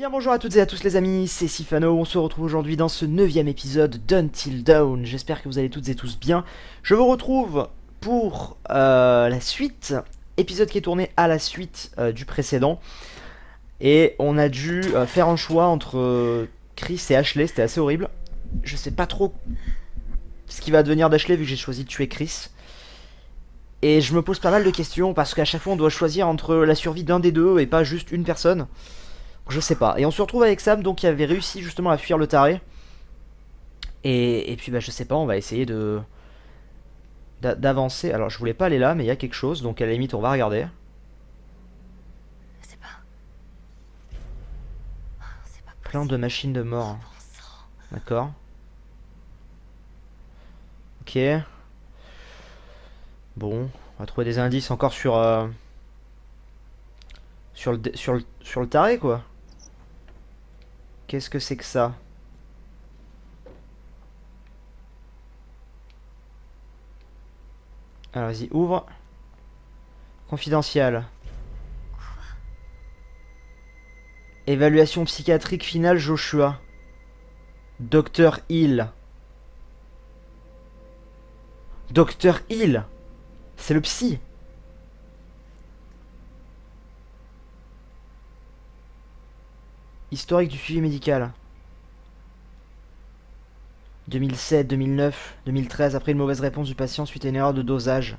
Eh bien bonjour à toutes et à tous les amis, c'est Sifano, on se retrouve aujourd'hui dans ce 9ème épisode d'Until Dawn. J'espère que vous allez toutes et tous bien. Je vous retrouve pour la suite, épisode qui est tourné à la suite du précédent. Et on a dû faire un choix entre Chris et Ashley, c'était assez horrible. Je sais pas trop ce qui va devenir d'Ashley vu que j'ai choisi de tuer Chris. Et je me pose pas mal de questions parce qu'à chaque fois on doit choisir entre la survie d'un des deux et pas juste une personne. Je sais pas. Et on se retrouve avec Sam, donc qui avait réussi justement à fuir le taré. Et puis bah je sais pas, on va essayer d'avancer. Alors je voulais pas aller là, mais il y a quelque chose, donc à la limite on va regarder. C'est pas... C'est pas Plein de machines de mort. bon sang. D'accord. Ok. Bon, on va trouver des indices encore sur le taré quoi. Qu'est-ce que c'est que ça? Alors vas-y, ouvre. Confidentiel. Évaluation psychiatrique finale Joshua. Docteur Hill. Docteur Hill. C'est le psy. Historique du suivi médical. 2007, 2009, 2013, après une mauvaise réponse du patient suite à une erreur de dosage.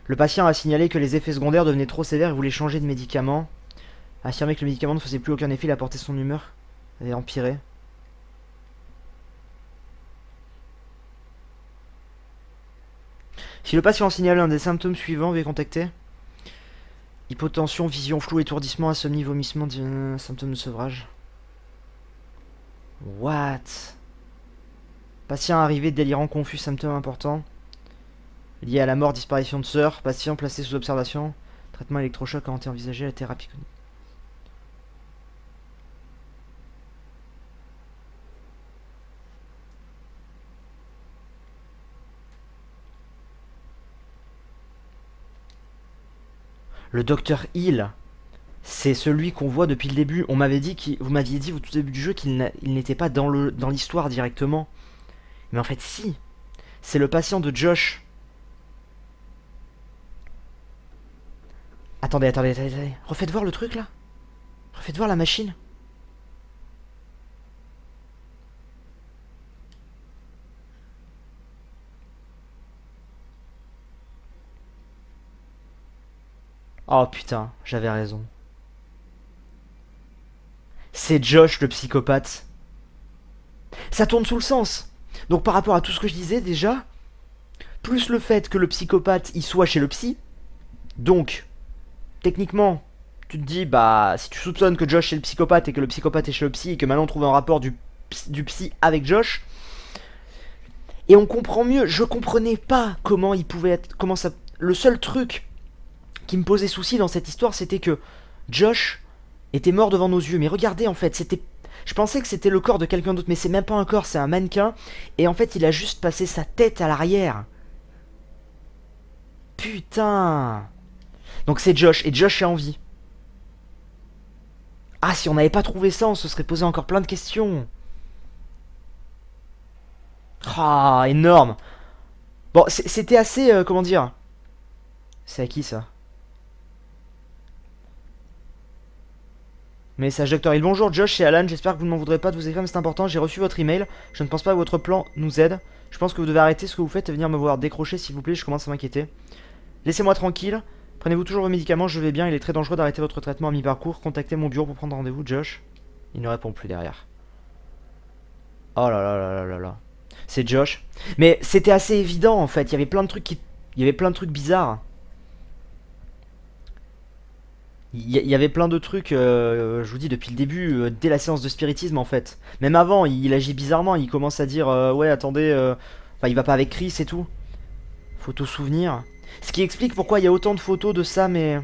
Le patient a signalé que les effets secondaires devenaient trop sévères et voulait changer de médicament. A affirmé que le médicament ne faisait plus aucun effet, il a porté son humeur avait empiré. Si le patient signale un des symptômes suivants, veuillez contacter. Hypotension, vision floue, étourdissement, insomnie, vomissement, symptômes de sevrage. What? Patient arrivé, délirant, confus, symptômes importants. Lié à la mort, disparition de sœur. Patient placé sous observation. Traitement électrochoc a été envisagé, la thérapie. Le docteur Hill, c'est celui qu'on voit depuis le début. On m'avait dit, vous m'aviez dit au tout début du jeu qu'il n'était pas dans l'histoire directement. Mais en fait, si. C'est le patient de Josh. Attendez. Refaites voir le truc là. Refaites voir la machine. Oh putain, j'avais raison. C'est Josh le psychopathe. Ça tourne sous le sens. Donc par rapport à tout ce que je disais déjà, plus le fait que le psychopathe y soit chez le psy, donc techniquement, tu te dis, bah, si tu soupçonnes que Josh est le psychopathe et que le psychopathe est chez le psy et que maintenant on trouve un rapport du psy avec Josh, et on comprend mieux, je comprenais pas comment il pouvait être, comment ça, le seul truc qui me posait souci dans cette histoire, c'était que Josh était mort devant nos yeux, mais regardez en fait, je pensais que c'était le corps de quelqu'un d'autre, mais c'est même pas un corps, c'est un mannequin, et en fait il a juste passé sa tête à l'arrière. Putain. Donc c'est Josh, et Josh est en vie. Ah, si on n'avait pas trouvé ça, on se serait posé encore plein de questions. Ah, énorme. Bon, c'était assez, comment dire. C'est à qui ça? Message Dr. Hill. Bonjour Josh et Alan, j'espère que vous ne m'en voudrez pas de vous écrire, mais c'est important, j'ai reçu votre email. Je ne pense pas que votre plan nous aide. Je pense que vous devez arrêter ce que vous faites et venir me voir décrocher s'il vous plaît, je commence à m'inquiéter. Laissez-moi tranquille. Prenez-vous toujours vos médicaments, je vais bien, il est très dangereux d'arrêter votre traitement à mi-parcours. Contactez mon bureau pour prendre rendez-vous, Josh. Il ne répond plus derrière. Oh là là là là là là. C'est Josh. Mais c'était assez évident en fait, il y avait plein de trucs Il y avait plein de trucs bizarres. Il y avait plein de trucs, je vous dis, depuis le début, dès la séance de spiritisme en fait. Même avant, il agit bizarrement, il commence à dire ouais, attendez, enfin, il va pas avec Chris et tout. Photo souvenir. Ce qui explique pourquoi il y a autant de photos de Sam et.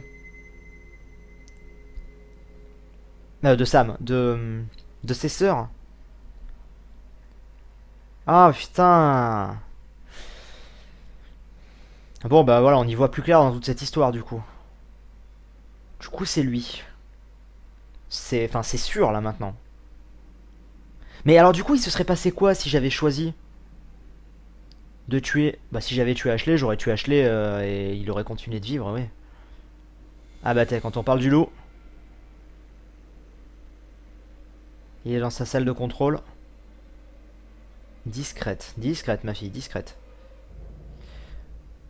De Sam, de ses sœurs. Ah putain. Bon bah voilà, on y voit plus clair dans toute cette histoire du coup. Du coup, c'est lui. Enfin, c'est sûr là maintenant. Mais alors, du coup, il se serait passé quoi si j'avais choisi de tuer. Bah, si j'avais tué Ashley, j'aurais tué Ashley et il aurait continué de vivre, oui. Ah, bah, quand on parle du loup, il est dans sa salle de contrôle. Discrète, discrète, ma fille, discrète.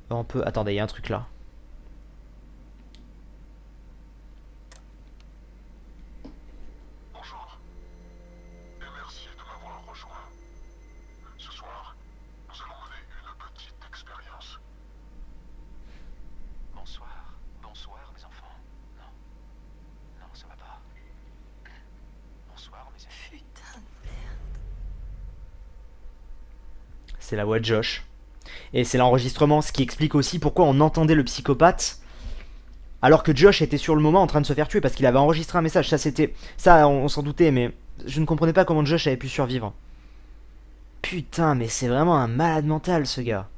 On peut. Attendez, il y a un truc là. Bonjour, et merci de m'avoir rejoint. Ce soir, nous allons mener une petite expérience. Bonsoir. Bonsoir, mes enfants. Non. Non, ça va pas. Bonsoir, mes amis. Putain de merde. C'est la voix de Josh. Et c'est l'enregistrement, ce qui explique aussi pourquoi on entendait le psychopathe alors que Josh était sur le moment en train de se faire tuer parce qu'il avait enregistré un message. Ça, c'était. Ça, on s'en doutait, mais je ne comprenais pas comment Josh avait pu survivre. Putain, mais c'est vraiment un malade mental, ce gars.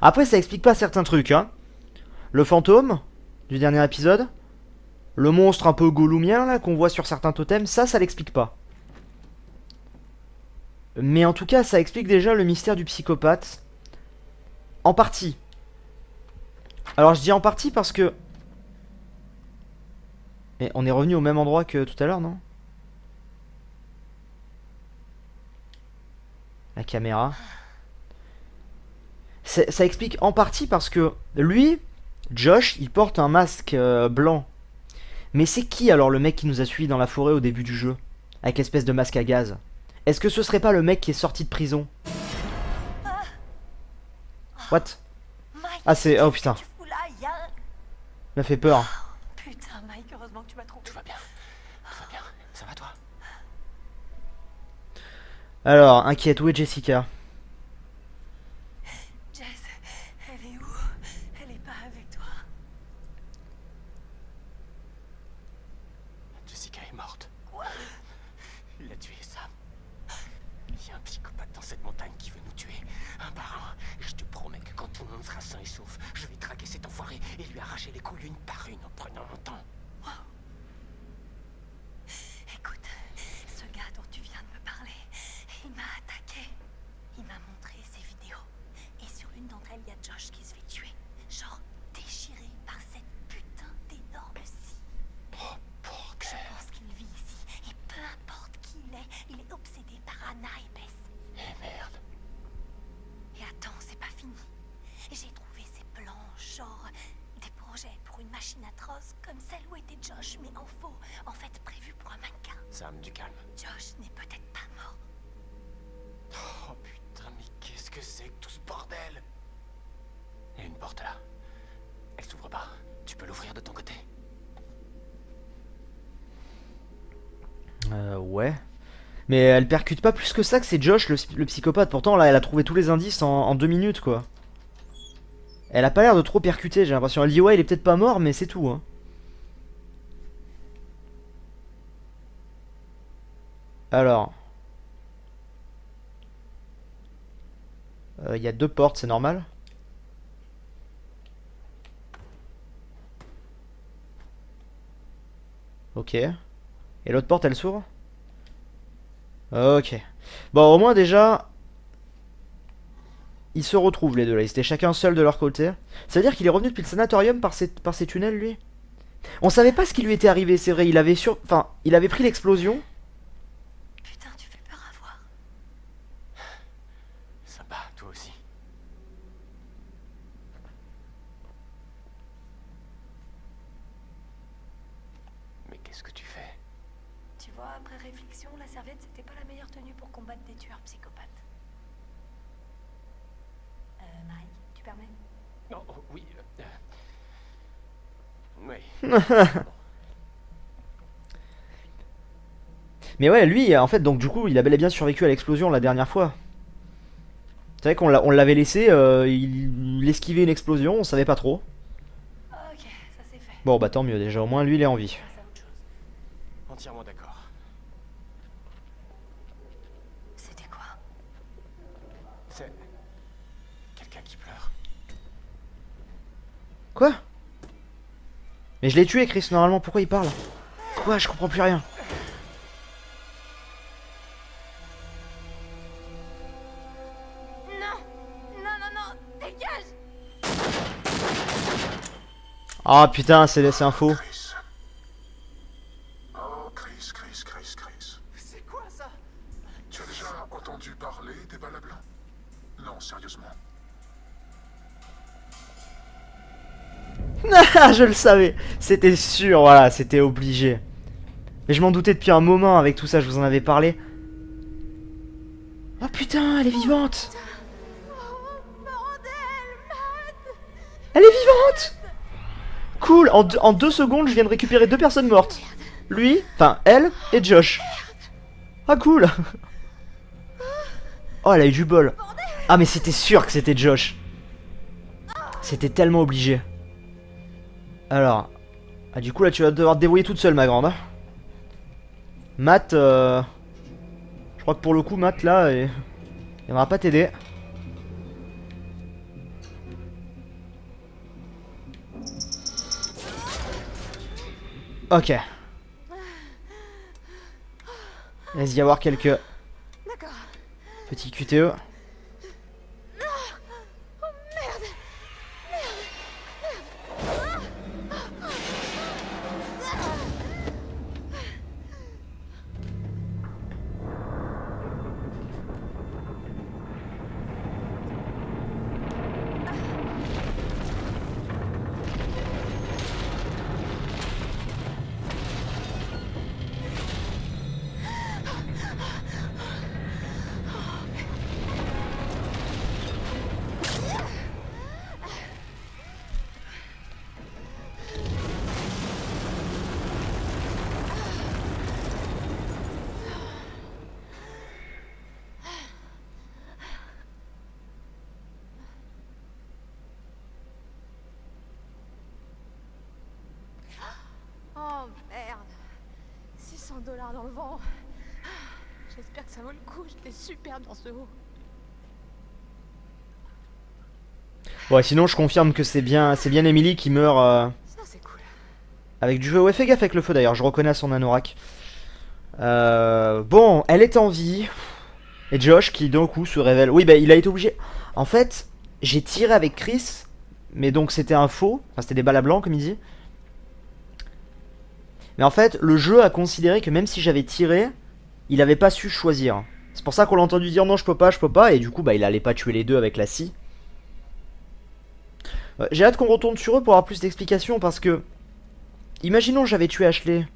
Après, ça explique pas certains trucs, hein. Le fantôme du dernier épisode, le monstre un peu gouloumien là qu'on voit sur certains totems, ça l'explique pas. Mais en tout cas, ça explique déjà le mystère du psychopathe. En partie. Alors je dis en partie parce que... Mais on est revenu au même endroit que tout à l'heure, non? La caméra. Ça explique en partie parce que lui, Josh, il porte un masque blanc. Mais c'est qui alors le mec qui nous a suivis dans la forêt au début du jeu? Avec l'espèce de masque à gaz. Est-ce que ce serait pas le mec qui est sorti de prison? What? Mike, Ah c'est... Oh putain. tu fous là, y'a un... Il m'a fait peur. Putain, Mike, heureusement que tu m'as trouvé. Tout va bien. Tout va bien. Ça va, toi? Alors, inquiète, où est Jessica? Jess, elle est où? Elle est pas avec toi. Jessica est morte. Quoi? Il a tué Sam. Il y a un psychopathe dans cette montagne qui veut nous tuer. Un par un. Et je te promets que quand tout le monde sera sain et sauf, je vais traquer cet enfoiré et lui arracher les couilles une par une en prenant mon temps. Écoute, ce gars dont tu viens de me parler, il m'a attaqué. Il m'a montré ses vidéos. Et sur l'une d'entre elles, il y a Josh qui se fait tuer. Genre déchiré par cette putain d'énorme scie. Oh, Je bordel. pense qu'il vit ici. Et peu importe qui il est obsédé par Anna et Bess. Eh merde. Et attends, c'est pas fini. J'ai trouvé ces plans, genre des projets pour une machine atroce comme celle où était Josh, mais en faux. En fait, prévu pour un mannequin. Sam, du calme. Josh n'est peut-être pas mort. Oh putain, mais qu'est-ce que c'est que tout ce bordel? Il y a une porte là. Elle s'ouvre pas. Tu peux l'ouvrir de ton côté? Ouais. Mais elle percute pas plus que ça que c'est Josh le psychopathe. Pourtant là elle a trouvé tous les indices en 2 minutes quoi. Elle a pas l'air de trop percuter, j'ai l'impression. Elle dit ouais il est peut-être pas mort mais c'est tout hein. Alors. Il y a 2 portes, c'est normal. Ok. Et l'autre porte elle s'ouvre? Ok. Bon, au moins déjà, ils se retrouvent les deux là. Ils étaient chacun seul de leur côté. Ça veut dire qu'il est revenu depuis le sanatorium par ces tunnels, lui? On savait pas ce qui lui était arrivé, c'est vrai. Enfin, il avait pris l'explosion. Putain, tu fais peur à voir. Sympa, toi aussi. Mais qu'est-ce que tu fais? Tu vois, après réflexion, la serviette, c'était pas la meilleure tenue pour combattre des tueurs psychopathes. Mike, tu permets? Non, oh, oui. Oui. Mais ouais, lui, en fait, donc du coup, il a bel et bien survécu à l'explosion la dernière fois. C'est vrai on l'avait laissé, il esquivait une explosion, on savait pas trop. Ok, ça c'est fait. Bon, bah tant mieux, déjà, au moins lui, il est en vie. On passe à autre chose. Entièrement d'accord. C'était quoi? C'est quelqu'un qui pleure. Quoi? Mais je l'ai tué, Chris, normalement. Pourquoi il parle? Quoi? Je comprends plus rien. Non. Non, non, non. Dégage. Ah putain, c'est un faux. Chris. Oh, Chris, Chris, Chris, Chris. C'est quoi ça? Tu as déjà entendu parler des balles blancs? Non, sérieusement. Ah, je le savais. C'était sûr, voilà, c'était obligé. Mais je m'en doutais depuis un moment avec tout ça, je vous en avais parlé. Oh putain, elle est vivante. Elle est vivante. Cool, en 2 secondes, je viens de récupérer 2 personnes mortes. Lui, enfin elle et Josh. Ah cool. Oh, elle a eu du bol. Ah mais c'était sûr que c'était Josh. C'était tellement obligé. Alors, ah, du coup là tu vas devoir te débrouiller toute seule ma grande. Hein. Matt, je crois que pour le coup Matt là, il va pas t'aider. Ok. Laisse y avoir quelques D'accord. petits QTE. Oh merde. 600 $ dans le vent. J'espère que ça vaut le coup. J'étais super dans ce haut. Bon, sinon je confirme que c'est bien Emily qui meurt Ça c'est cool. avec du feu. Ouais, fais gaffe avec le feu d'ailleurs, je reconnais à son anorak. Bon, elle est en vie. Et Josh qui d'un coup se révèle. Oui, bah il a été obligé. En fait, j'ai tiré avec Chris, mais donc c'était un faux. Enfin, c'était des balles à blanc, comme il dit. Mais en fait, le jeu a considéré que même si j'avais tiré, il avait pas su choisir. C'est pour ça qu'on l'a entendu dire non, je peux pas. Et du coup, bah il allait pas tuer les deux avec la scie. J'ai hâte qu'on retourne sur eux pour avoir plus d'explications parce que. Imaginons que j'avais tué Ashley.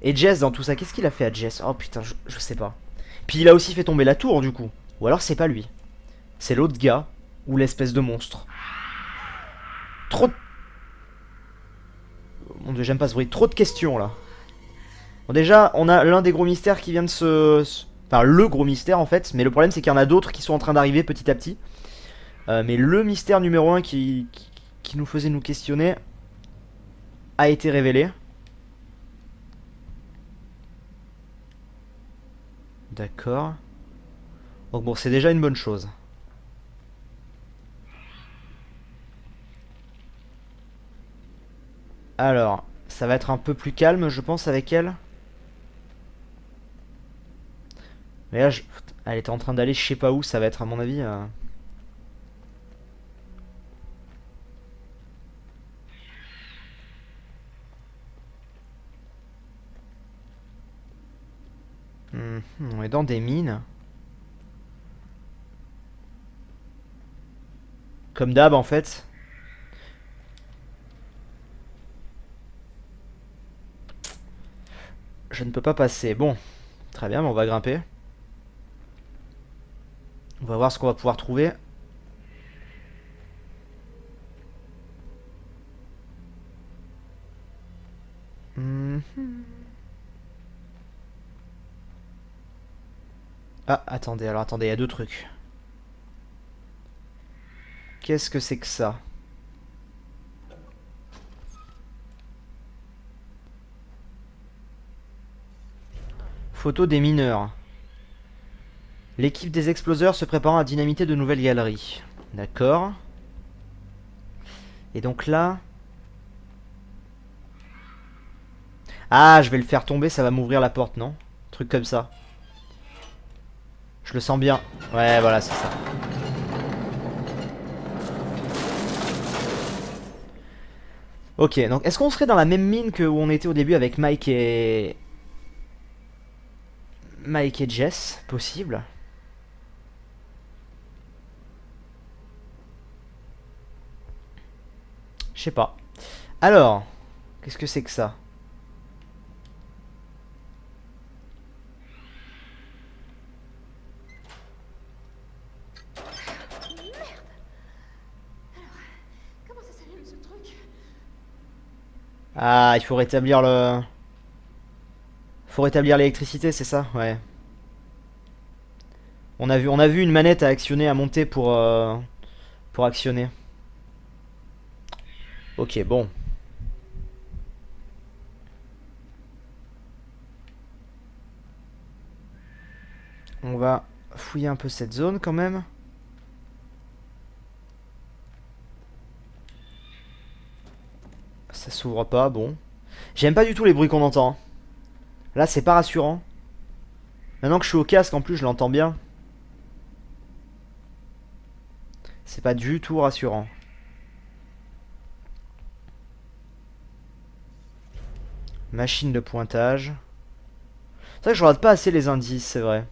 Et Jess dans tout ça, qu'est-ce qu'il a fait à Jess? Oh putain, je sais pas. Puis il a aussi fait tomber la tour du coup. Ou alors c'est pas lui. C'est l'autre gars. Ou l'espèce de monstre. Trop de... Mon dieu, j'aime pas ce bruit. Trop de questions là. Bon déjà, on a l'un des gros mystères qui vient de Enfin, le gros mystère en fait. Mais le problème c'est qu'il y en a d'autres qui sont en train d'arriver petit à petit. Mais le mystère numéro 1 qui nous faisait nous questionner a été révélé. D'accord. Donc bon, c'est déjà une bonne chose. Alors, ça va être un peu plus calme, je pense, avec elle. Mais là, elle était en train d'aller je sais pas où, ça va être à mon avis... on est dans des mines. Comme d'hab en fait. Je ne peux pas passer. Bon, très bien, mais on va grimper. On va voir ce qu'on va pouvoir trouver. Ah, attendez, alors attendez, il y a deux trucs. Qu'est-ce que c'est que ça? Photo des mineurs. L'équipe des exploseurs se préparant à dynamiter de nouvelles galeries. D'accord. Et donc là... Ah, je vais le faire tomber, ça va m'ouvrir la porte, non? Truc comme ça. Je le sens bien. Ouais, voilà, c'est ça. Ok, donc est-ce qu'on serait dans la même mine que où on était au début avec Mike et... Mike et Jess? Possible. Je sais pas. Alors, qu'est-ce que c'est que ça? Comment ça s'allume ce truc? Ah, il faut rétablir le... Faut rétablir l'électricité, c'est ça? Ouais. On a vu une manette à actionner, à monter pour actionner. Ok, bon. On va fouiller un peu cette zone quand même. Ça s'ouvre pas, bon. J'aime pas du tout les bruits qu'on entend. Là, c'est pas rassurant. Maintenant que je suis au casque, en plus, je l'entends bien. C'est pas du tout rassurant. Machine de pointage. C'est vrai que je regarde pas assez les indices, c'est vrai.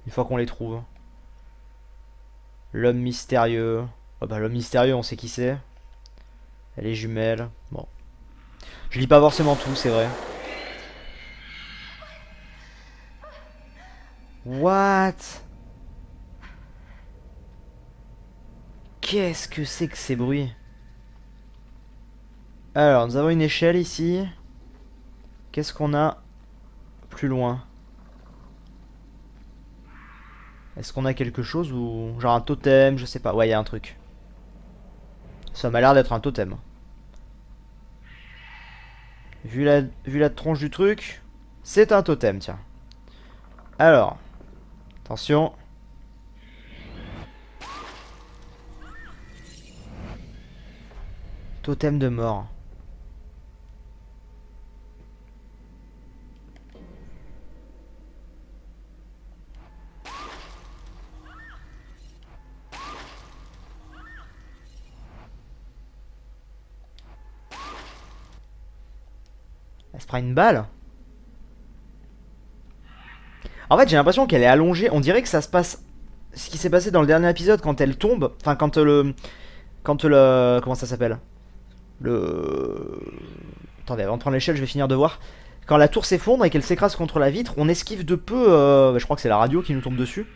Une fois qu'on les trouve. L'homme mystérieux. Oh bah l'homme mystérieux, on sait qui c'est. Les jumelles. Bon. Je lis pas forcément tout, c'est vrai. What? Qu'est-ce que c'est que ces bruits? Alors, nous avons une échelle ici. Qu'est-ce qu'on a plus loin? Est-ce qu'on a quelque chose ou... Genre un totem, je sais pas. Ouais, il y a un truc. Ça m'a l'air d'être un totem. Vu la tronche du truc, c'est un totem, tiens. Alors, attention. Totem de mort. Elle se prend une balle. En fait, j'ai l'impression qu'elle est allongée. On dirait que ça se passe... Ce qui s'est passé dans le dernier épisode quand elle tombe. Enfin, quand le... Quand le... Comment ça s'appelle? Le... Attendez, avant de prendre l'échelle, je vais finir de voir. Quand la tour s'effondre et qu'elle s'écrase contre la vitre, on esquive de peu... je crois que c'est la radio qui nous tombe dessus.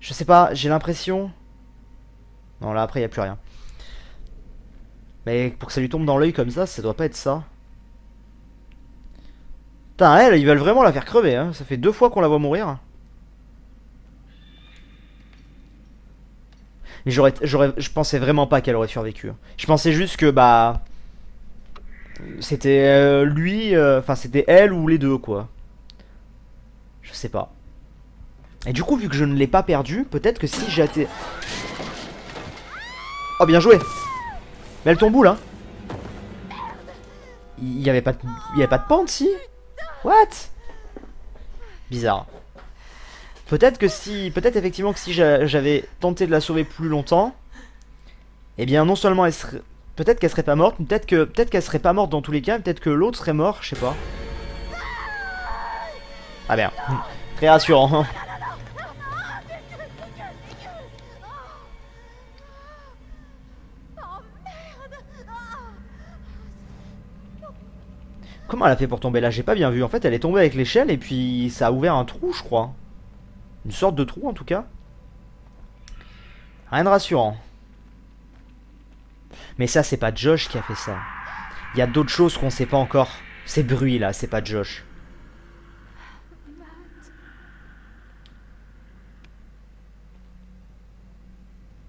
Je sais pas, j'ai l'impression... Non, là, après, il n'y a plus rien. Mais pour que ça lui tombe dans l'œil comme ça doit pas être ça. Putain, elle, ils veulent vraiment la faire crever, hein. Ça fait 2 fois qu'on la voit mourir. Mais je pensais vraiment pas qu'elle aurait survécu. Je pensais juste que, bah... C'était lui, enfin c'était elle ou les deux, quoi. Je sais pas. Et du coup, vu que je ne l'ai pas perdu, peut-être que si j'étais... Oh, bien joué. Mais elle tombe où, là? Il y avait pas de pente, si? What? Bizarre. Peut-être que si... Peut-être effectivement que si j'avais tenté de la sauver plus longtemps... Eh bien, non seulement elle serait... Peut-être qu'elle serait pas morte, peut-être qu'elle serait pas morte dans tous les cas, peut-être que l'autre serait mort, je sais pas. Ah bien. Très rassurant. Comment elle a fait pour tomber là? J'ai pas bien vu. En fait, elle est tombée avec l'échelle et puis ça a ouvert un trou, je crois. Une sorte de trou en tout cas. Rien de rassurant. Mais ça, c'est pas Josh qui a fait ça. Il y a d'autres choses qu'on sait pas encore. Ces bruits là, c'est pas Josh.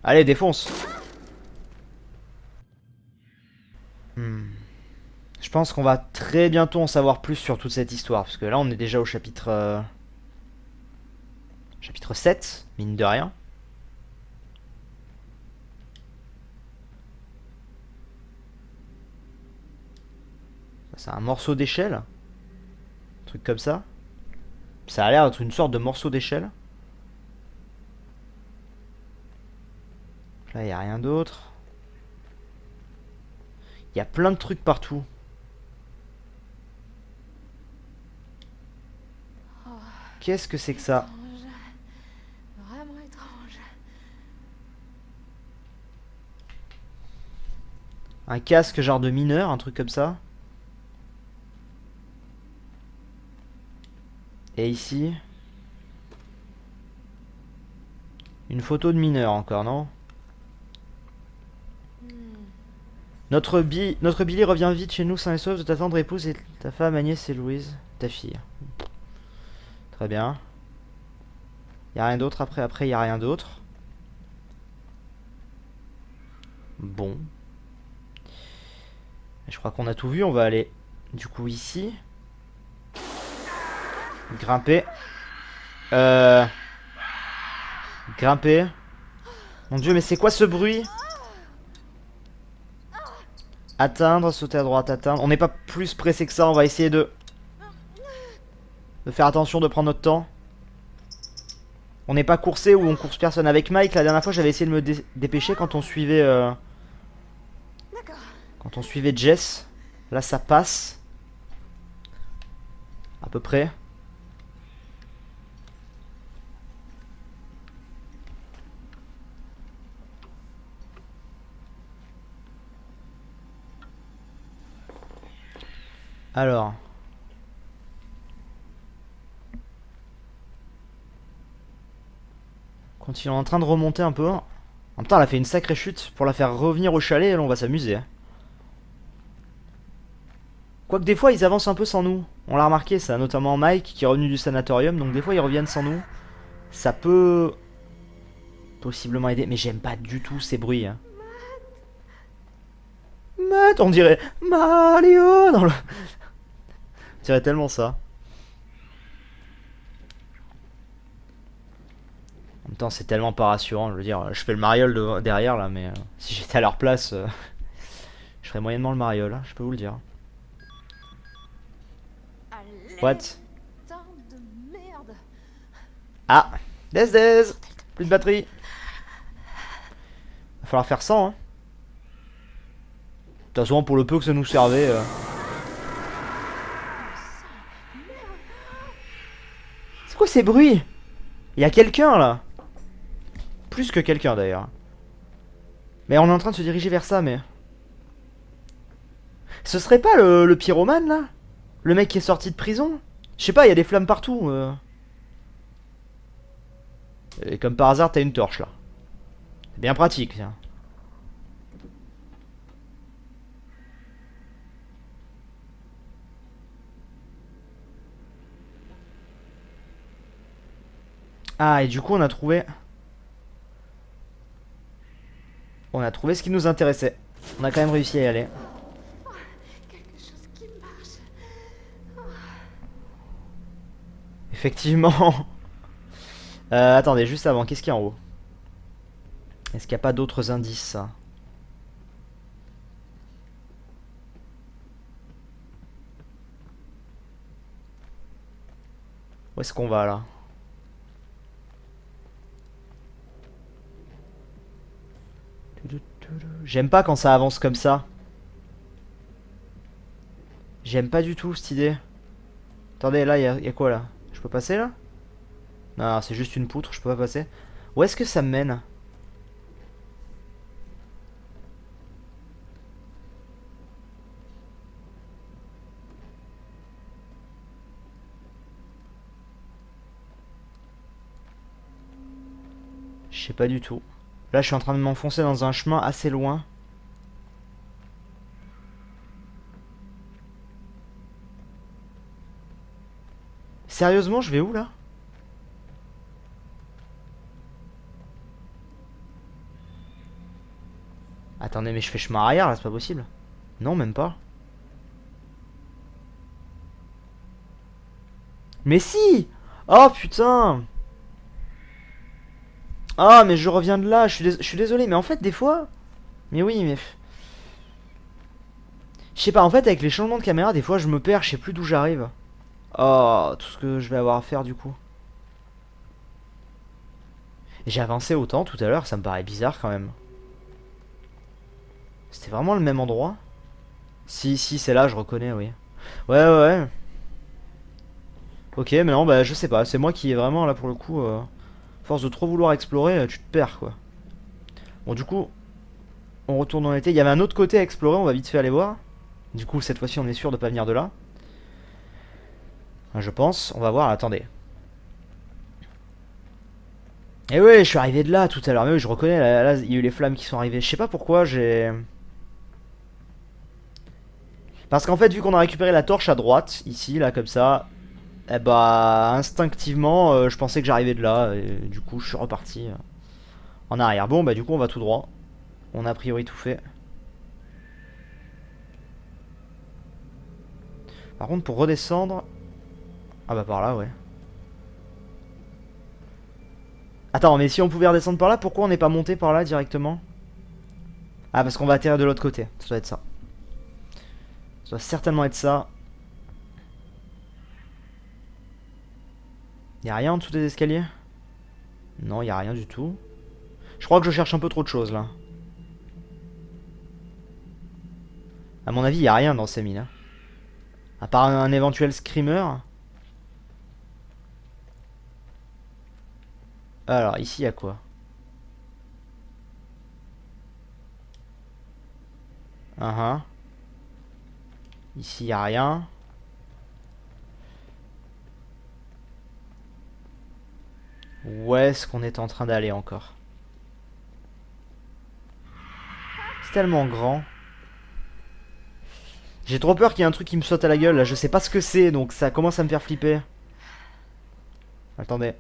Allez, défonce. Je pense qu'on va très bientôt en savoir plus sur toute cette histoire. Parce que là, on est déjà au chapitre... Chapitre 7, mine de rien. C'est un morceau d'échelle. Un truc comme ça. Ça a l'air d'être une sorte de morceau d'échelle. Là, il n'y a rien d'autre. Il y a plein de trucs partout. Qu'est-ce que c'est que ça? Étrange. Vraiment étrange. Un casque genre de mineur, un truc comme ça. Et ici, une photo de mineur encore, non? Notre Billy revient vite chez nous sain et sauf de ta tendre épouse et ta femme Agnès et Louise, ta fille. Très bien. Y a rien d'autre après y a rien d'autre. Bon. Je crois qu'on a tout vu, on va aller du coup ici. Grimper. Grimper. Mon dieu, mais c'est quoi ce bruit? Atteindre, sauter à droite, atteindre. On n'est pas plus pressé que ça, on va essayer de faire attention, de prendre notre temps. On n'est pas coursé ou on course personne. Avec Mike, la dernière fois, j'avais essayé de me dépêcher quand on suivait... Quand on suivait Jess. Là, ça passe. À peu près. Alors. Continuons en train de remonter un peu. En même temps, elle a fait une sacrée chute. Pour la faire revenir au chalet, là, on va s'amuser. Quoique des fois, ils avancent un peu sans nous. On l'a remarqué, ça. Notamment Mike, qui est revenu du sanatorium. Donc des fois, ils reviennent sans nous. Ça peut... possiblement aider. Mais j'aime pas du tout ces bruits. Hein. Matt, on dirait Mario dans le... On dirait tellement ça. En même temps, c'est tellement pas rassurant. Je veux dire, je fais le mariole derrière là, mais si j'étais à leur place, je ferais moyennement le mariole, hein, je peux vous le dire. What? De merde. Ah, des. Plus de batterie. Va falloir faire 100, hein. De toute façon, pour le peu que ça nous servait. C'est quoi ces bruits? Il y a quelqu'un là. Plus que quelqu'un d'ailleurs. Mais on est en train de se diriger vers ça, mais... Ce serait pas le pyromane là? Le mec qui est sorti de prison? Je sais pas, il y a des flammes partout. Et comme par hasard, t'as une torche là. C'est bien pratique, tiens. Ah, et du coup, on a trouvé... On a trouvé ce qui nous intéressait. On a quand même réussi à y aller. Quelque chose qui marche. Effectivement. Attendez, juste avant, qu'est-ce qu'il y a en haut? Est-ce qu'il n'y a pas d'autres indices, ça? Où est-ce qu'on va, là? J'aime pas quand ça avance comme ça. J'aime pas du tout cette idée. Attendez, là, y a quoi, là? Je peux passer, là? Non, c'est juste une poutre, je peux pas passer. Où est-ce que ça me mène? Je sais pas du tout. Là, je suis en train de m'enfoncer dans un chemin assez loin. Sérieusement, je vais où, là? Attendez, mais je fais chemin arrière, là, c'est pas possible. Non, même pas. Mais si! Oh, putain! Ah, mais je reviens de là, je suis désolé, mais en fait, des fois... Mais oui, mais... Je sais pas, en fait avec les changements de caméra, des fois je me perds, je sais plus d'où j'arrive. Oh, tout ce que je vais avoir à faire du coup. J'ai avancé autant tout à l'heure, ça me paraît bizarre quand même. C'était vraiment le même endroit? Si, si, c'est là, je reconnais, oui. Ouais, ouais, ouais. Ok, mais non, bah je sais pas, c'est moi qui est vraiment là pour le coup. Force de trop vouloir explorer, tu te perds quoi. Bon, du coup, on retourne dans l'été. Il y avait un autre côté à explorer, on va vite fait aller voir. Du coup, cette fois-ci, on est sûr de pas venir de là. Je pense, on va voir, attendez. Eh ouais, je suis arrivé de là tout à l'heure. Mais oui, je reconnais, là, il y a eu les flammes qui sont arrivées. Je sais pas pourquoi, j'ai... Parce qu'en fait, vu qu'on a récupéré la torche à droite, ici, là, comme ça, eh bah, instinctivement, je pensais que j'arrivais de là. Et du coup, je suis reparti en arrière. Bon, bah, du coup, on va tout droit. On a a priori tout fait. Par contre, pour redescendre... Ah bah, par là, ouais. Attends, mais si on pouvait redescendre par là, pourquoi on n'est pas monté par là directement? Ah, parce qu'on va atterrir de l'autre côté. Ça doit être ça. Ça doit certainement être ça. Y'a rien en dessous des escaliers? Non, y'a rien du tout. Je crois que je cherche un peu trop de choses là. À mon avis, y'a rien dans ces mines. Hein. À part un éventuel screamer. Alors, ici, y'a quoi? Ici, y'a rien. Où est-ce qu'on est en train d'aller encore? C'est tellement grand. J'ai trop peur qu'il y ait un truc qui me saute à la gueule là. Je sais pas ce que c'est donc ça commence à me faire flipper. Attendez.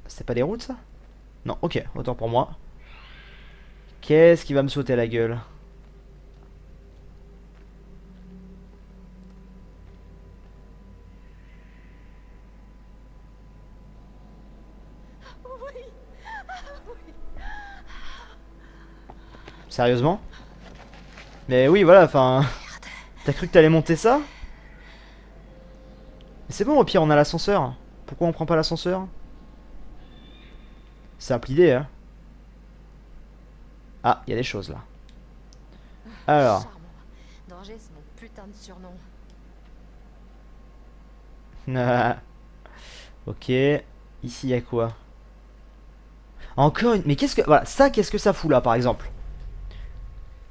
C'est pas des routes ça? Non, ok, autant pour moi. Qu'est-ce qui va me sauter à la gueule? Sérieusement? Mais oui, voilà, enfin... T'as cru que t'allais monter ça? Mais c'est bon, au pire, on a l'ascenseur. Pourquoi on prend pas l'ascenseur? Simple idée, hein. Ah, il y a des choses là. Alors. Charmant. Danger, c'est mon putain de surnom. Ok. Ici, il y a quoi? Encore une... Mais qu'est-ce que... Voilà, ça, qu'est-ce que ça fout là, par exemple?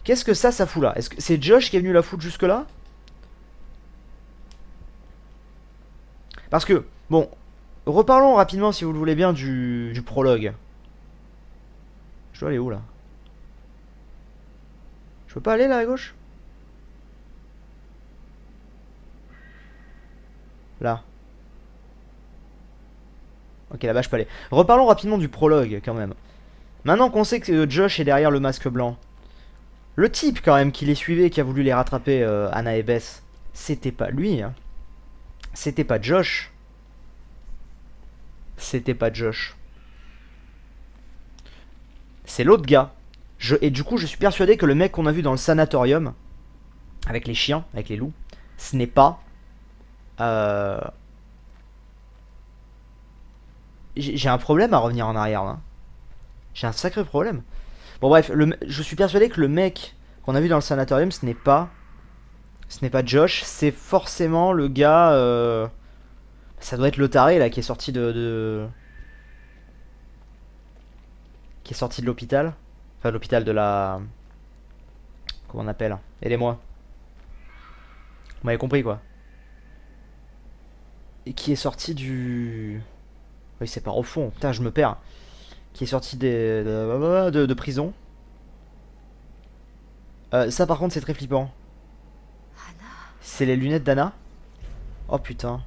Qu'est-ce que ça fout là? Est-ce que c'est Josh qui est venu la foutre jusque là? Parce que, bon, reparlons rapidement, si vous le voulez bien, du prologue. Je dois aller où là? Je peux pas aller là à gauche? Là. Ok, là-bas je peux aller. Reparlons rapidement du prologue quand même. Maintenant qu'on sait que Josh est derrière le masque blanc, le type quand même qui les suivait, qui a voulu les rattraper, Anna et Bess, c'était pas lui. Hein. C'était pas Josh. C'était pas Josh. C'est l'autre gars. Et du coup, je suis persuadé que le mec qu'on a vu dans le sanatorium, avec les chiens, avec les loups, ce n'est pas... J'ai un problème à revenir en arrière là. J'ai un sacré problème. Bon bref, je suis persuadé que le mec qu'on a vu dans le sanatorium, ce n'est pas... Ce n'est pas Josh, c'est forcément le gars... Ça doit être le taré là qui est sorti qui est sorti de l'hôpital. Enfin, de l'hôpital de la... Comment on appelle? Aidez-moi. Vous m'avez compris quoi. Et qui est sorti du... Oui, c'est pas au fond. Putain, je me perds. Qui est sorti de prison. Ça par contre, c'est très flippant. C'est les lunettes d'Anna. Oh putain.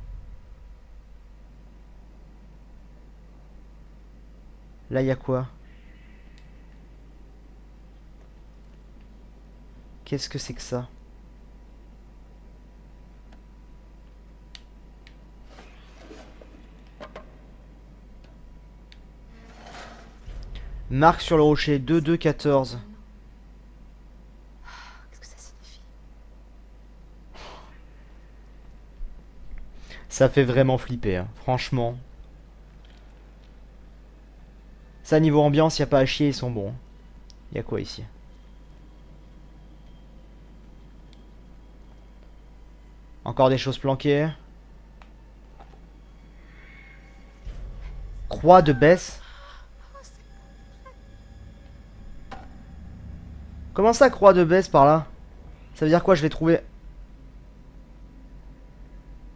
Là, il y a quoi? Qu'est-ce que c'est que ça? Marque sur le rocher 2214. Ça fait vraiment flipper, hein. Franchement. Ça, niveau ambiance, y a pas à chier, ils sont bons. Y a quoi ici? Encore des choses planquées. Croix de baisse. Comment ça, croix de baisse par là? Ça veut dire quoi? Je vais trouver...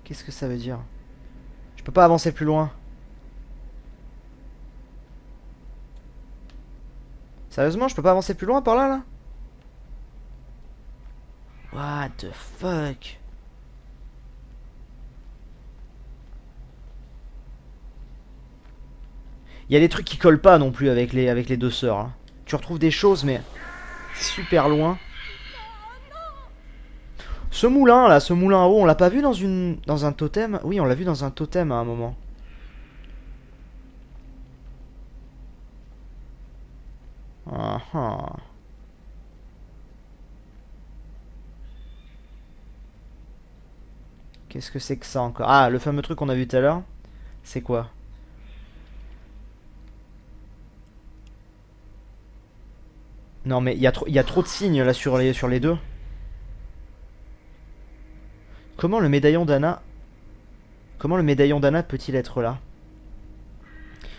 Qu'est-ce que ça veut dire? Je peux pas avancer plus loin. Sérieusement, je peux pas avancer plus loin par là, là? What the fuck? Il y a des trucs qui collent pas non plus avec les deux sœurs, hein. Tu retrouves des choses, mais super loin. Ce moulin là, ce moulin à eau, on l'a pas vu dans un totem? Oui, on l'a vu dans un totem à un moment. Ah ah. Qu'est-ce que c'est que ça encore? Ah, le fameux truc qu'on a vu tout à l'heure. C'est quoi? Non mais il y a trop de signes là sur les deux. Comment le médaillon d'Anna peut-il être là?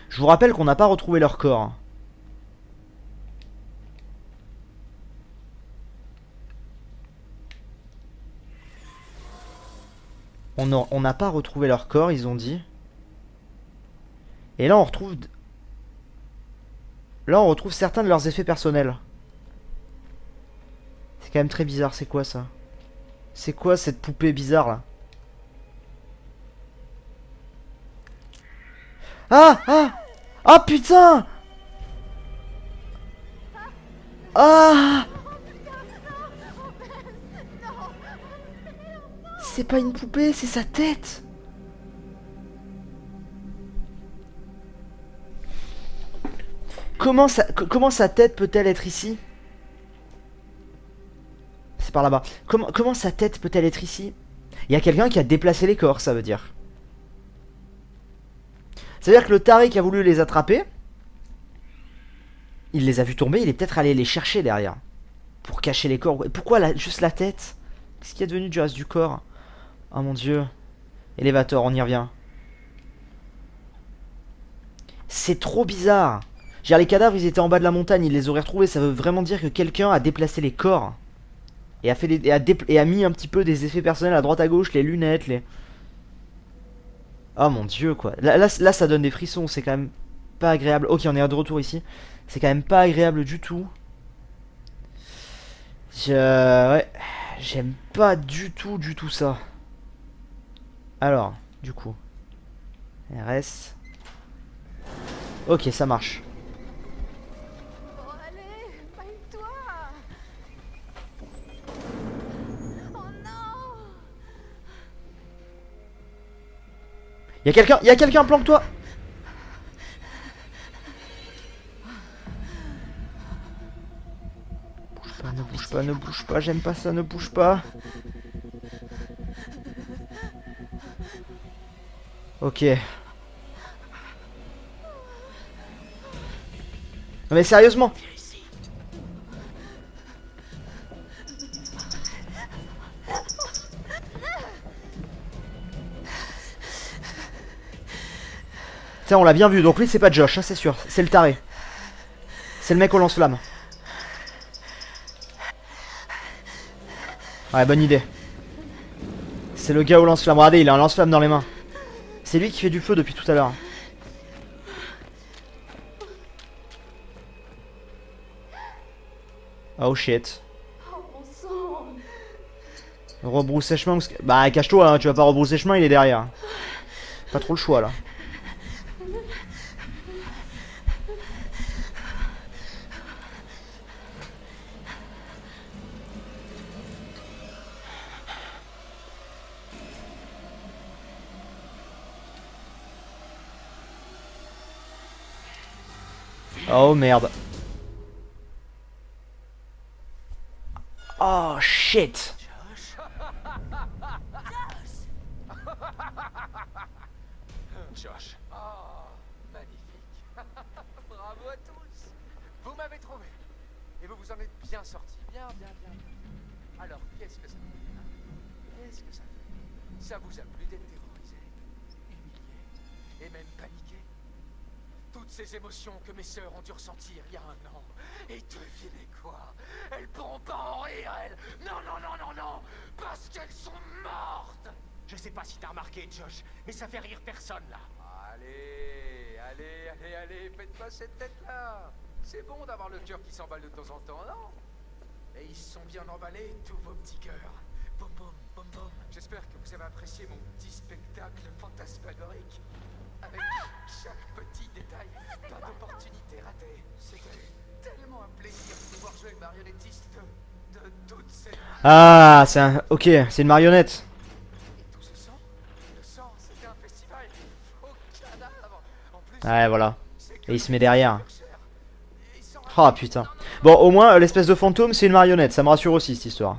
Je vous rappelle qu'on n'a pas retrouvé leur corps. On n'a pas retrouvé leur corps, ils ont dit. Et là on retrouve... Là on retrouve certains de leurs effets personnels. C'est quand même très bizarre, c'est quoi ça? C'est quoi cette poupée bizarre là? Ah! Ah! Ah putain! Ah! C'est pas une poupée, c'est sa tête! Comment sa tête peut-elle être ici? C'est par là-bas. Comment sa tête peut-elle être ici? Il y a quelqu'un qui a déplacé les corps, ça veut dire. C'est-à-dire que le taré qui a voulu les attraper, il les a vus tomber, il est peut-être allé les chercher derrière. Pour cacher les corps. Pourquoi juste la tête? Qu'est-ce qui est devenu du reste du corps? Oh mon dieu. Elevator, on y revient. C'est trop bizarre. Genre les cadavres, ils étaient en bas de la montagne, ils les auraient retrouvés. Ça veut vraiment dire que quelqu'un a déplacé les corps. Et a mis un petit peu des effets personnels à droite à gauche, les lunettes, les... Oh mon dieu quoi. Là ça donne des frissons, c'est quand même pas agréable. Ok, on est de retour ici. C'est quand même pas agréable du tout. Ouais. J'aime pas du tout ça. Alors, du coup. RS. Ok, ça marche. Oh, allez, maille-toi. Oh non. Y'a quelqu'un, planque-toi. Ne bouge pas, j'aime pas ça, ne bouge pas. Ok. Non mais sérieusement. Tiens, on l'a bien vu, donc lui c'est pas Josh, hein, c'est sûr, c'est le taré. C'est le mec au lance-flamme. Ouais, bonne idée. C'est le gars au lance-flamme. Regardez, il a un lance-flamme dans les mains. C'est lui qui fait du feu depuis tout à l'heure. Oh shit. Rebrousser chemin. Bah, cache-toi, hein, tu vas pas rebrousser chemin, il est derrière. Pas trop le choix là. Oh merde. Oh shit. Josh. Oh, magnifique. Bravo à tous. Vous m'avez trouvé. Et vous vous en êtes bien sortis. Bien, bien, bien. Alors, qu'est-ce que ça fait hein? Qu'est-ce que ça fait? Ça vous a plu d'être terrorisé, humilié et même paniqué? Toutes ces émotions que mes sœurs ont dû ressentir il y a un an. Et devinez quoi? Elles pourront pas en rire, elles. Non, non, non, non, non. Parce qu'elles sont mortes. Je sais pas si t'as remarqué, Josh, mais ça fait rire personne, là. Allez, allez, allez, allez, faites pas cette tête-là. C'est bon d'avoir le cœur qui s'emballe de temps en temps, non? Et ils se sont bien emballés, tous vos petits cœurs. Boum, boum, boum, boum. J'espère que vous avez apprécié mon petit spectacle fantasmagorique. Avec chaque petit détail, pas d'opportunité ratée. C'était tellement un plaisir de pouvoir jouer le marionnettiste de toutes ces... Ah, c'est un... Ok, c'est une marionnette. Et tout ce sang? Le sang, c'était un festival au cadavre. En plus, Ouais, voilà. c'est que Et il se met derrière. et sans Ah, putain. Bon, au moins, l'espèce de fantôme, c'est une marionnette. Ça me rassure aussi, cette histoire.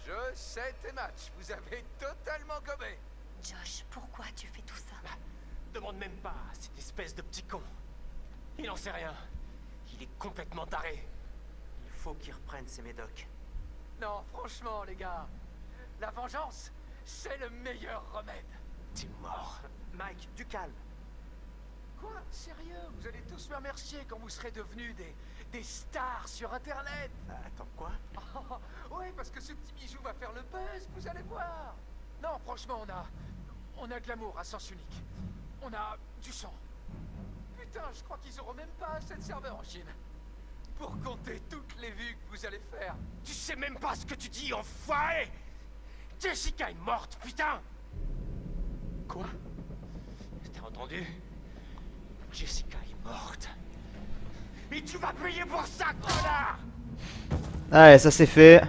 Je sais tes matchs, vous avez totalement gommé. Josh, pourquoi tu fais tout ça? Demande même pas à cette espèce de petit con. Il en sait rien. Il est complètement taré. Il faut qu'il reprenne ses médocs. Non, franchement, les gars, la vengeance, c'est le meilleur remède. T'es mort. Mike, du calme. Quoi? Sérieux? Vous allez tous me remercier quand vous serez devenus des stars sur Internet. Attends, quoi? Oh, ouais, parce que ce petit bijou va faire le buzz, vous allez voir. Non, franchement, on a de l'amour à sens unique. On a du sang. Putain, je crois qu'ils auront même pas assez de serveurs en Chine. Pour compter toutes les vues que vous allez faire. Tu sais même pas ce que tu dis, enfoiré! Jessica est morte, putain! Quoi? T'as entendu? Jessica est morte. Et tu vas payer pour ça, connard! Ouais, ça c'est fait.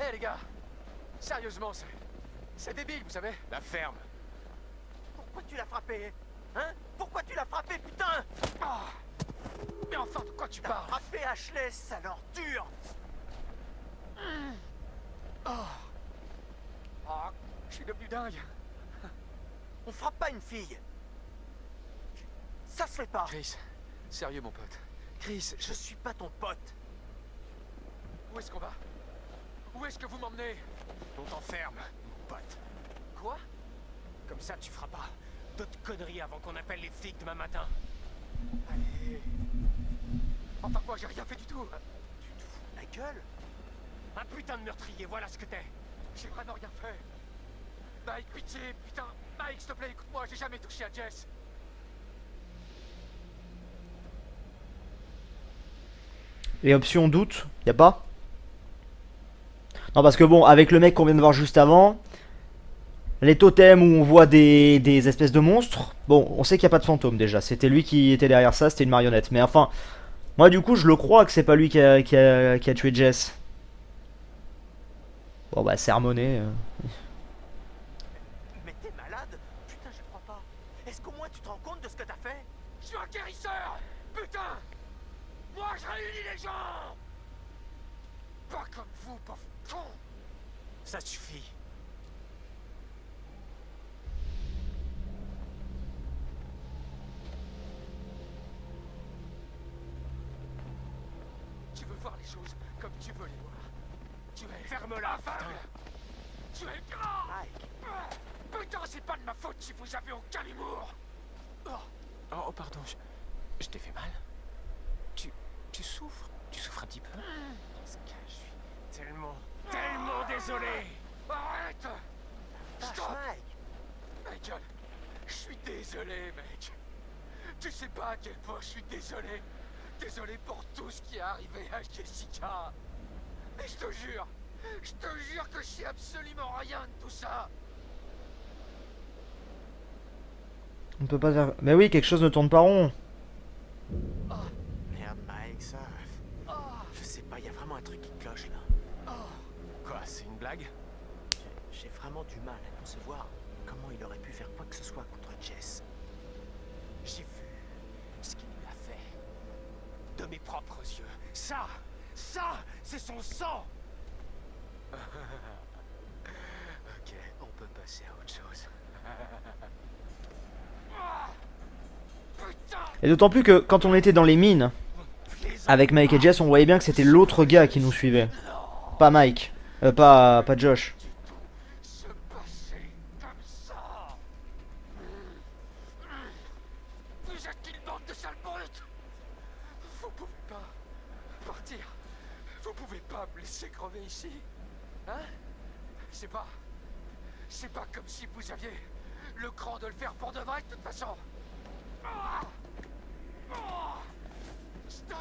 Eh les gars, sérieusement, c'est débile, vous savez. La ferme. Pourquoi tu l'as frappé? Hein? Pourquoi tu l'as frappé, putain? Ah. Mais enfin, de quoi tu T'as parles? frappé Ashley, sale ordure! Oh, je suis devenu dingue. On frappe pas une fille! Ça se fait pas! Chris, sérieux mon pote. Chris, Je suis pas ton pote! où est-ce qu'on va? Où est-ce que vous m'emmenez? On t'enferme, mon pote. Quoi? Comme ça, tu feras pas d'autres conneries avant qu'on appelle les flics demain matin. Allez. Enfin quoi, j'ai rien fait du tout. Tu te fous de la gueule? Un putain de meurtrier, voilà ce que t'es. J'ai vraiment rien fait. Mike, pitié, putain. Mike, s'il te plaît, écoute-moi, j'ai jamais touché à Jess. Et option doute, y a pas? Non, parce que bon, avec le mec qu'on vient de voir juste avant, les totems où on voit des espèces de monstres, bon, on sait qu'il n'y a pas de fantôme déjà. C'était lui qui était derrière ça, c'était une marionnette. Mais enfin, moi du coup, je le crois que c'est pas lui qui a tué Jess. Bon bah, sermonné. Mais t'es malade? Putain, je crois pas. Est-ce qu'au moins tu te rends compte de ce que t'as fait? Je suis un guérisseur. Putain. Moi, je réunis les gens. Pas comme vous, pauvre con. Ça suffit. Tu veux voir les choses comme tu veux les voir. Tu es... Ferme-la, aveugle. Tu es grand. Mike! Putain, c'est pas de ma faute si vous avez aucun humour. Oh, pardon, je t'ai fait mal. Tu souffres? Tu souffres un petit peu? Parce que je suis tellement désolé. Arrête. Lâche, Stop. Mike! Michael, je suis désolé, mec. Tu sais pas à quel point je suis désolé. Désolé pour tout ce qui est arrivé à Jessica. Mais je te jure que je sais absolument rien de tout ça. On peut pas faire... Mais oui, quelque chose ne tourne pas rond. Merde, Mike, ça... Je sais pas, y a vraiment un truc qui cloche là. Quoi, c'est une blague? J'ai vraiment du mal à concevoir comment il aurait pu faire quoi que ce soit contre Jess. J'ai vu ce qu'il lui a fait. De mes propres yeux. Ça, Ça, c'est son sang. Ok, on peut passer à autre chose. Putain. Et d'autant plus que quand on était dans les mines, avec Mike et Jess, on voyait bien que c'était l'autre gars qui nous suivait. Pas Mike. Pas Josh. Se passer comme ça. Vous êtes une bande de sales brutes. Vous pouvez pas partir. Vous pouvez pas me laisser crever ici. Hein? C'est pas comme si vous aviez le cran de le faire pour de vrai de toute façon. Ah! Ah! Stop!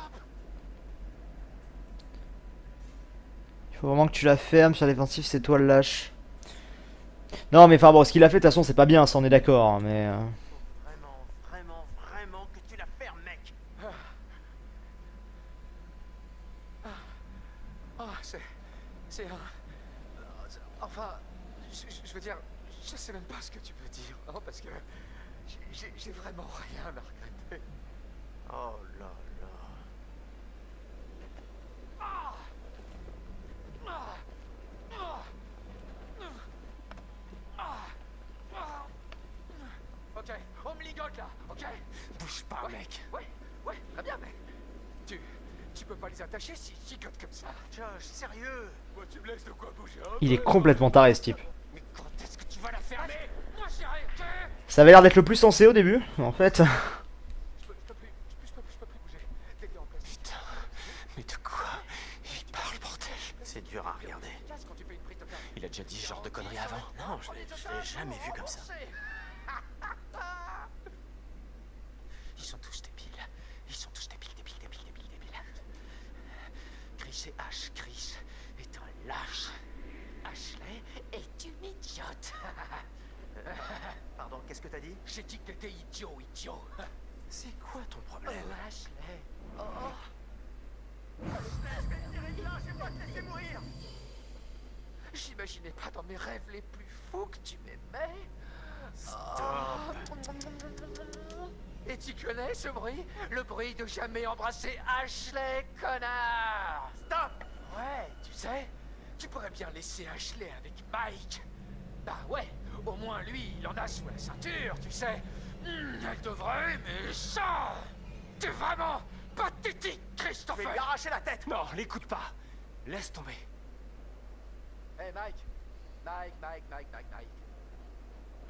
Il faut vraiment que tu la fermes sur la défensive, c'est toi le lâche. Non mais enfin bon, ce qu'il a fait de toute façon c'est pas bien, ça on est d'accord, hein, mais... Vraiment que tu la fermes, mec. C'est un... Enfin, je veux dire, je sais même pas ce que tu veux dire, hein, parce que j'ai vraiment rien à regretter. Oh là là. Ok, on me ligote là, ok? Bouge pas, mec. Ouais, très bien, mais... Tu peux pas les attacher s'ils gigotent comme ça. Josh, sérieux? Moi, tu me laisses de quoi bouger, hein? Il est complètement taré ce type. Mais quand est-ce que tu vas la fermer? Moi, j'ai arrêté! Ça avait l'air d'être le plus sensé au début, en fait. Je peux plus bouger. Dès que t'es en place. Putain, mais de quoi il parle, bordel? C'est dur à regarder. Casse quand tu fais une prise de tête. Il a déjà dit ce genre de conneries avant? Non, je l'ai jamais vu comme ça. Ils sont tous débiles. Ils sont tous débiles. Chris et Ash. Chris est un lâche. Ashley est une idiote. Pardon, qu'est-ce que t'as dit? J'ai dit que t'étais idiot. C'est quoi ton problème? Oh, Ashley. J'ai pas te laisser mourir. J'imaginais pas dans mes rêves les plus fous que tu m'aimais. Stop. Et tu connais ce bruit? Le bruit de jamais embrasser Ashley, connard! Stop. Ouais, tu sais, tu pourrais bien laisser Ashley avec Mike. Bah ouais, au moins lui, il en a sous la ceinture, tu sais. Elle devrait, mais ça... T'es vraiment pathétique, Je vais Christopher! lui arracher la tête. Non, l'écoute pas. Laisse tomber. Hey Mike!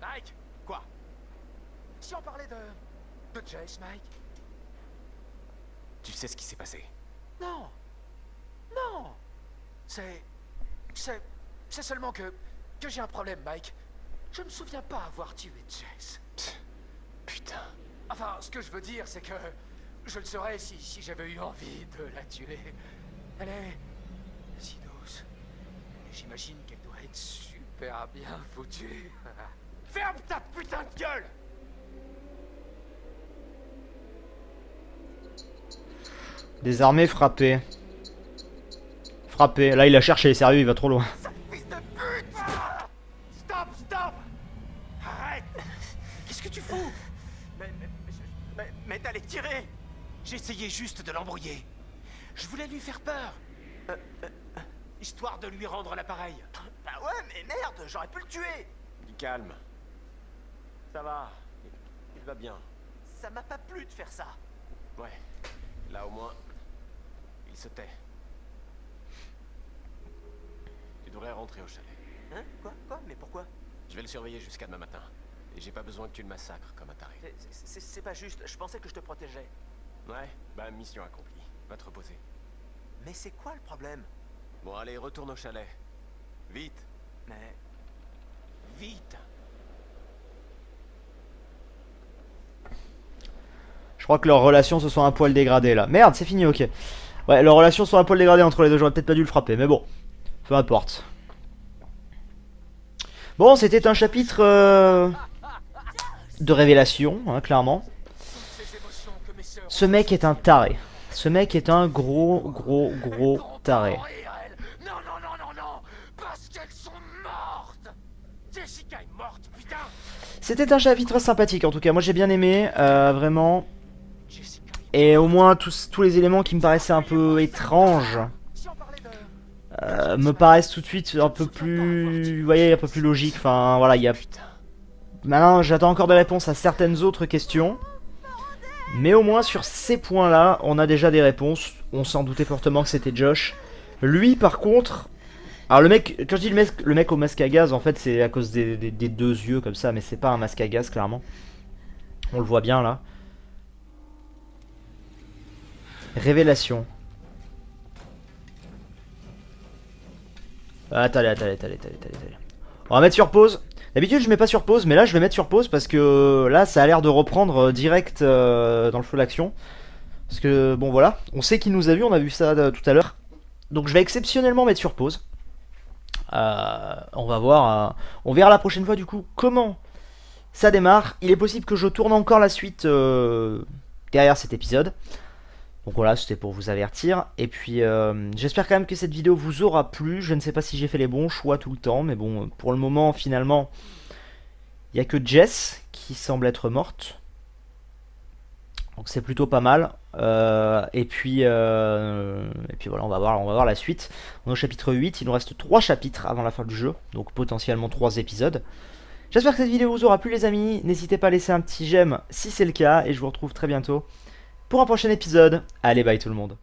Mike! Quoi? Si on parlait de Jess, Mike? Tu sais ce qui s'est passé? Non! C'est seulement que j'ai un problème, Mike. Je me souviens pas avoir tué Jess. Putain. Enfin, ce que je veux dire, c'est que je le saurais si j'avais eu envie de la tuer. Elle est si douce. Et j'imagine qu'elle doit être super bien foutue. Ferme ta putain de gueule! Désarmé, frappé. Frappé. Là il a cherché, sérieux, il va trop loin. Fils de pute! Stop! Arrête! Qu'est-ce que tu fous? Mais t'allais tirer. J'essayais juste de l'embrouiller. Je voulais lui faire peur. Histoire de lui rendre l'appareil. Bah ouais, mais merde, j'aurais pu le tuer. Du calme. Ça va. Il va bien. Ça m'a pas plu de faire ça. Ouais. Là au moins, il se tait. Tu devrais rentrer au chalet. Hein? Quoi? Mais pourquoi? Je vais le surveiller jusqu'à demain matin. Et j'ai pas besoin que tu le massacres comme un taré. C'est pas juste, je pensais que je te protégeais. Ouais, bah mission accomplie. Va te reposer. Mais c'est quoi le problème? Bon allez, retourne au chalet. Vite. Mais... Vite. Je crois que leurs relations se sont un poil dégradées là. Merde, c'est fini, ok. Ouais, leurs relations sont un poil dégradées entre les deux, j'aurais peut-être pas dû le frapper, mais bon. Peu importe. Bon, c'était un chapitre de révélation, hein, clairement. Ces émotions que mes sœurs Ce mec est un taré. Ce mec est un gros taré. Non, parce qu'elles sont mortes. Jessica est morte, putain. C'était un chapitre sympathique en tout cas, moi j'ai bien aimé, vraiment. Jessica est Et au moins tous les éléments qui me paraissaient un peu étranges me paraissent tout de suite un peu plus, vous voyez, un peu plus logiques. Enfin voilà, il y a... Maintenant j'attends encore des réponses à certaines autres questions. Mais au moins sur ces points-là, on a déjà des réponses. On s'en doutait fortement que c'était Josh. Lui par contre... Alors le mec, quand je dis le mec au masque à gaz, en fait c'est à cause des deux yeux comme ça. Mais c'est pas un masque à gaz clairement. On le voit bien là. Révélation. Attendez. On va mettre sur pause. D'habitude je mets pas sur pause, mais là je vais mettre sur pause parce que là ça a l'air de reprendre direct dans le feu d'action. Parce que bon voilà, on sait qui nous a vu, on a vu ça tout à l'heure. Donc je vais exceptionnellement mettre sur pause. On va voir, on verra la prochaine fois du coup comment ça démarre. Il est possible que je tourne encore la suite derrière cet épisode. Donc voilà, c'était pour vous avertir. Et puis j'espère quand même que cette vidéo vous aura plu. Je ne sais pas si j'ai fait les bons choix tout le temps, mais bon, pour le moment finalement, il n'y a que Jess qui semble être morte. Donc c'est plutôt pas mal. Et puis voilà, on va voir la suite. On est au chapitre 8, il nous reste 3 chapitres avant la fin du jeu. Donc potentiellement 3 épisodes. J'espère que cette vidéo vous aura plu les amis. N'hésitez pas à laisser un petit j'aime si c'est le cas. Et je vous retrouve très bientôt pour un prochain épisode. Allez, bye tout le monde.